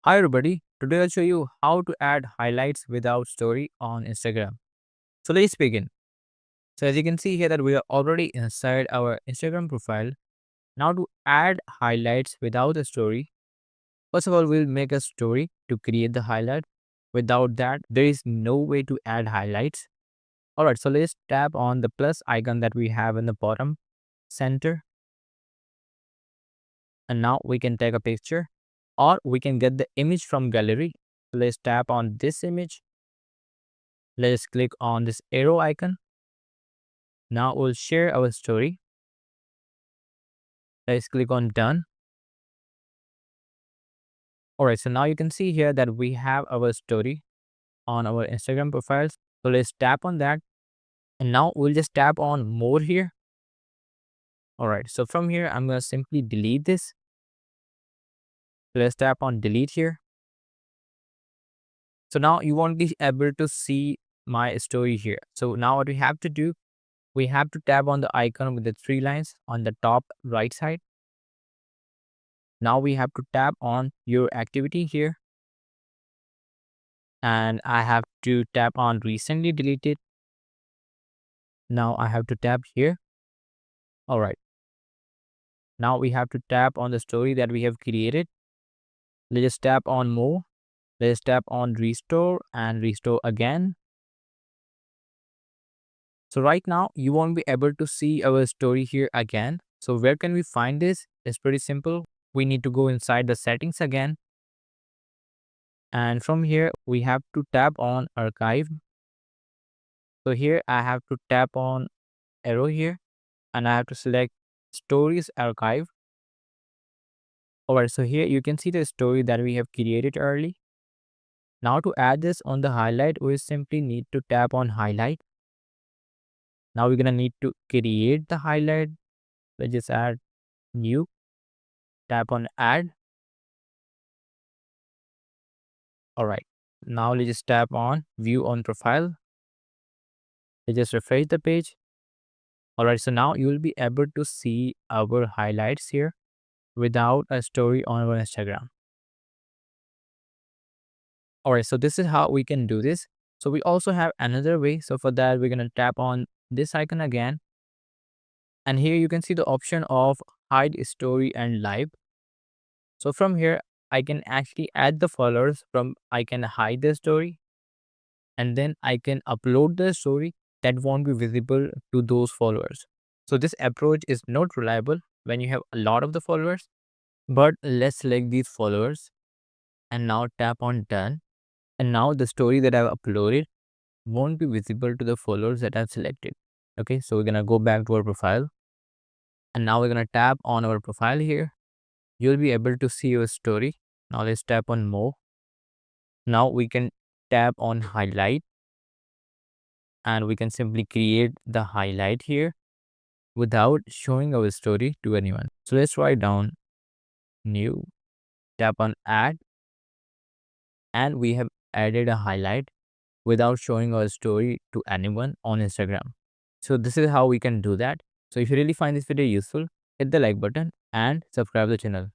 Hi everybody, today I'll show you how to add highlights without story on Instagram. So let's begin. So as you can see here that we are already inside our Instagram profile. Now to add highlights without a story, first of all we'll make a story to create the highlight. Without that, there is no way to add highlights. Alright, so let's tap on the plus icon that we have in the bottom center. And now we can take a picture or we can get the image from gallery. Let's tap on this image. Let's click on this arrow icon. Now we'll share our story. Let's click on done. Alright, so now you can see here that we have our story on our Instagram profiles. So let's tap on that. And now we'll just tap on more here. Alright, so from here, I'm going to simply delete this. Let's tap on delete here. So now you won't be able to see my story here. So now what we have to do, we have to tap on the icon with the three lines on the top right side. Now we have to tap on your activity here. And I have to tap on recently deleted. Now I have to tap here. All right. Now we have to tap on the story that we have created. Let's just tap on more. Let's tap on restore and restore again. So right now you won't be able to see our story here again. So where can we find this? It's pretty simple. We need to go inside the settings again. And from here we have to tap on archive. So here I have to tap on arrow here and I have to select stories archive. Alright, so here you can see the story that we have created early. Now to add this on the highlight, we simply need to tap on highlight. Now we're gonna need to create the highlight. Let's just add new, tap on add. Alright, now let's just tap on view on profile. Let's just refresh the page. Alright, so now you will be able to see our highlights here without a story on our Instagram. Alright, so this is how we can do this. So we also have another way. So for that, we're going to tap on this icon again. And here you can see the option of hide story and live. So from here, I can actually add the followers from I can hide the story. And then I can upload the story that won't be visible to those followers. So this approach is not reliable when you have a lot of the followers. But let's select these followers and now tap on done. And now the story that I've uploaded won't be visible to the followers that I've selected. Okay, so we're gonna go back to our profile. And now we're gonna tap on our profile here. You'll be able to see your story. Now let's tap on more. Now we can tap on highlight. And we can simply create the highlight here without showing our story to anyone. So let's write down new, tap on add. And we have added a highlight without showing our story to anyone on Instagram. So this is how we can do that. So if you really find this video useful, hit the like button and subscribe the channel.